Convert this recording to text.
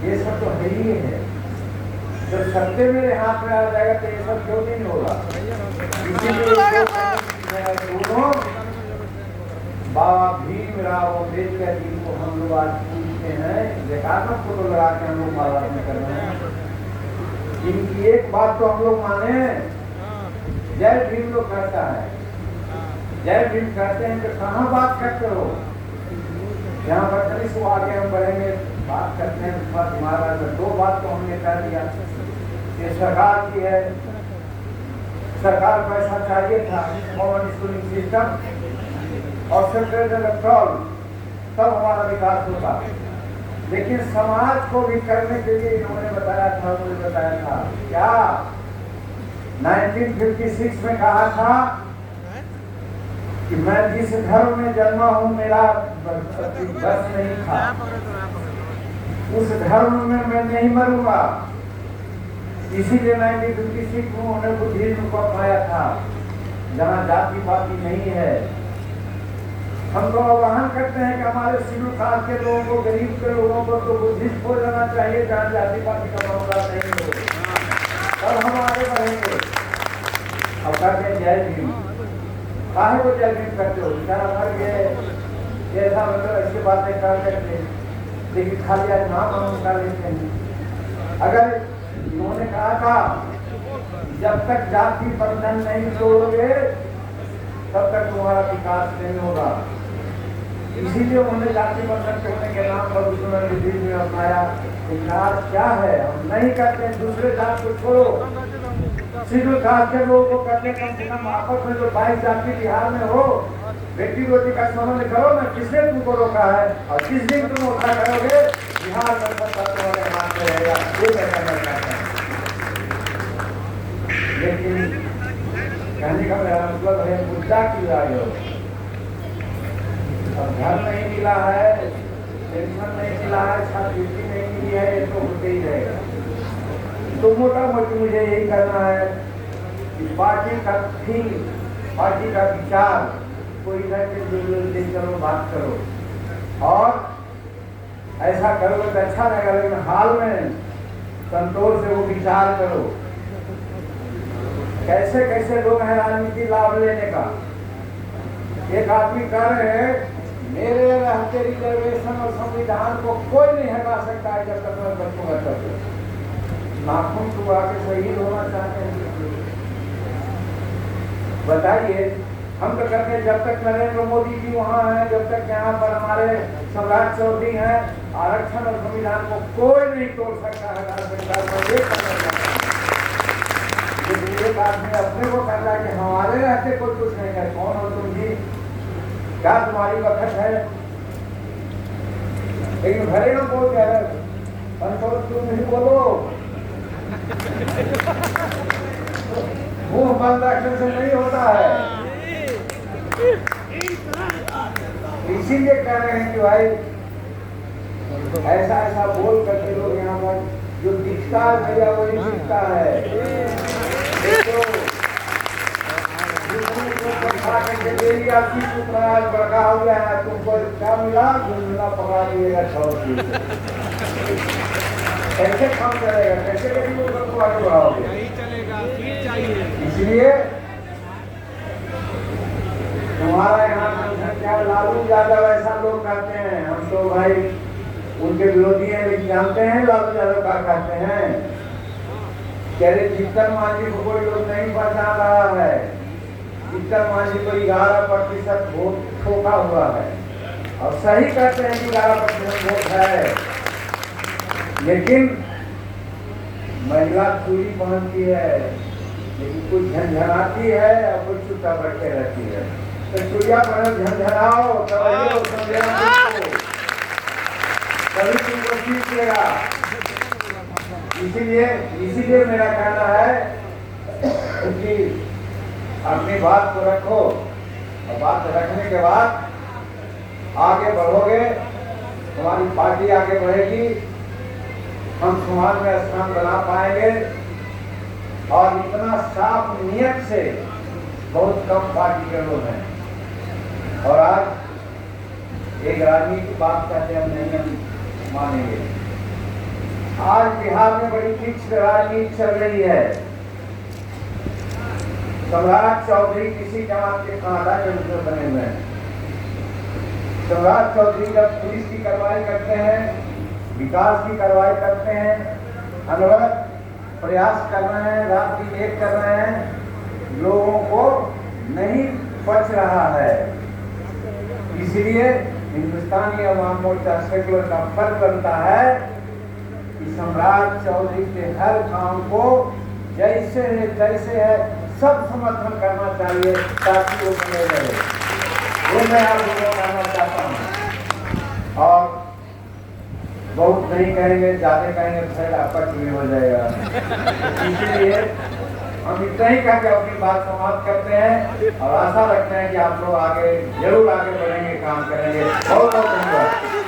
ये सब तो है ही है। जब सत्य मेरे हाथ में आ जाएगा तो ये सब क्यों नहीं होगा। इसीलिए दोनों बाबा भीमराव अम्बेडकर जी को हम लोग आज पूछते हैं, बेकार में फोटो लगा के हम लोग माला में कर रहे हैं। इनकी एक बात तो हम लोग माने, जय भीम लोग कहता है, जय भीम कहते हैं तो कहाँ बात करते हो। यहाँ पर कभी सो आगे हम बढ़ेंगे, बात करते हैं तुम्हारा तो दो बात तो हमने कह दिया। ये सरकार की है, सरकार को ऐसा चाहिए था कॉमन स्कूलिंग सिस्टम और सेपरेट इलेक्ट्रॉल, तब हमारा विकास होगा। लेकिन समाज को भी करने के लिए इन्होंने बताया था, उन्होंने बताया था क्या 1956 में कहा था कि मैं जिस धर्म में जन्मा हूँ मेरा बस नहीं था, उस धर्म में मैं नहीं मरूंगा। इसीलिए 1956 में उन्होंने बुद्धिज्म को अपनाया था, जहाँ जाति पाति नहीं है। हम तो आह्वान करते हैं कि हमारे शेड्यूल कास्ट के लोगों को, गरीब के लोगों को तो बुद्धिस्ट हो जाना चाहिए, जहाँ जाति पाति का मामला नहीं हो, तब हम आगे बढ़ेंगे। अब कहते हैं जय भीम, काहे को जय भीम करते हो, बेचारा मर गए, ऐसा मतलब ऐसी बातें कर सकते, लेकिन खाली आज नाम हम कर लेते हैं। अगर इन्होंने कहा था जब तक जाति बंधन नहीं तोड़ोगे तब तक तुम्हारा विकास नहीं होगा। इसीलिए उन्होंने जाति बंधन तोड़ने के नाम पर उन्होंने दिल्ली में अपनाया। विकास क्या है, हम नहीं करते, दूसरे जात को छोड़ो, शेड्यूल कास्ट के लोगों को करने, कम से कम आपस में जो 22 जाति बिहार में हो, बेटी बेटी का संबंध करो ना। किसने तुमको रोका है, और किस दिन तुम उठा करोगे बिहार में सब तुम्हारे हाथ में रहेगा, ये मैं कहना चाहता हूँ। लेकिन कहने का मेरा मतलब है मुद्दा की राय हो। अब घर नहीं मिला है, पेंशन नहीं मिला है, छात्रवृत्ति नहीं मिली है, ये तो होते ही रहेगा। तो मोटा मोटी मुझे यही करना है कि पार्टी का थीम, पार्टी का विचार को इधर के करो, बात करो और ऐसा करो तो अच्छा लगेगा। लेकिन हाल में संतोष से वो विचार करो कैसे कैसे लोग हैं राजनीति लाभ लेने का। एक आदमी कह रहे हैं मेरे रहते रिजर्वेशन और संविधान को कोई नहीं हटा सकता है जब तक मैं बच्चों का करते नाखून टुकड़ा के शहीद होना चाहते हैं। बताइए, हम तो कहते हैं जब तक नरेंद्र मोदी जी वहाँ हैं, जब तक यहाँ पर हमारे सम्राट चौधरी हैं, आरक्षण और संविधान को कोई नहीं तोड़ सकता है। एक आदमी अपने को कहता है कि हमारे रहते कोई कुछ नहीं करे। कौन हो तुम जी, क्या तुम्हारी वक्त है। लेकिन भले ना बोल कह रहे संतोष तुम नहीं बोलो, मुंह बंद रखने से नहीं होता है। इसीलिए कह रहे हैं कि भाई ऐसा ऐसा बोल करके लोग यहाँ पर जो दिखता है भैया वही दिखता है। बड़का हो गया है, तुमको क्या मिला, मिला पकड़ा दिएगा 6 कैसे काम करेगा, कैसे गरीबों को आगे बढ़ाओगे। इसलिए तुम्हारा यहाँ संख्या लालू यादव ऐसा लोग कहते हैं, हम तो भाई उनके विरोधी हैं, लेकिन जानते हैं लालू यादव क्या कहते हैं। कह रहे जीतन मांझी को कोई लोग नहीं पहचान रहा है, जीतन मांझी को 11% वोट ठोका हुआ है। और सही कहते हैं कि 11% वोट है, लेकिन महिला चूड़ी पहनती है, लेकिन कुछ झंझनाती है और कुछ चुपचाप बैठे रहती है। तो चूड़िया पहन झंझनाओ तभी तुमको जीतेगा। इसीलिए मेरा कहना है कि अपनी बात को रखो और बात रखने के बाद आगे बढ़ोगे, हमारी पार्टी आगे बढ़ेगी, हम समाज में स्थान बना पाएंगे। और इतना साफ नियत से बहुत कम पार्टी के लोग हैं। और आज एक राजनीतिक बात कहते हम नहीं मानेंगे। आज बिहार में बड़ी तीक्ष्ण राजनीति चल रही है। सम्राट चौधरी किसी जमात के कांटा के रूप में बने हुए हैं। सम्राट चौधरी जब पुलिस की कार्रवाई करते हैं, विकास की कार्रवाई करते हैं, अनवरत प्रयास कर रहे हैं, रात दिन एक कर रहे हैं, लोगों को नहीं बच रहा है। इसलिए हिंदुस्तानी अवाम मोर्चा सेकुलर का फर्ज बनता है कि सम्राट चौधरी के हर काम को जैसे है सब समर्थन करना चाहिए ताकि वो बने रहे। ये मैं आप लोगों को कहना चाहता हूँ। और बहुत नहीं कहेंगे, ज्यादा कहेंगे तो फिर आपका चुनी हो जाएगा। इसलिए हम इतना ही कह के अपनी बात समाप्त करते हैं और आशा रखते हैं कि आप लोग आगे जरूर आगे बढ़ेंगे, काम करेंगे। बहुत बहुत धन्यवाद।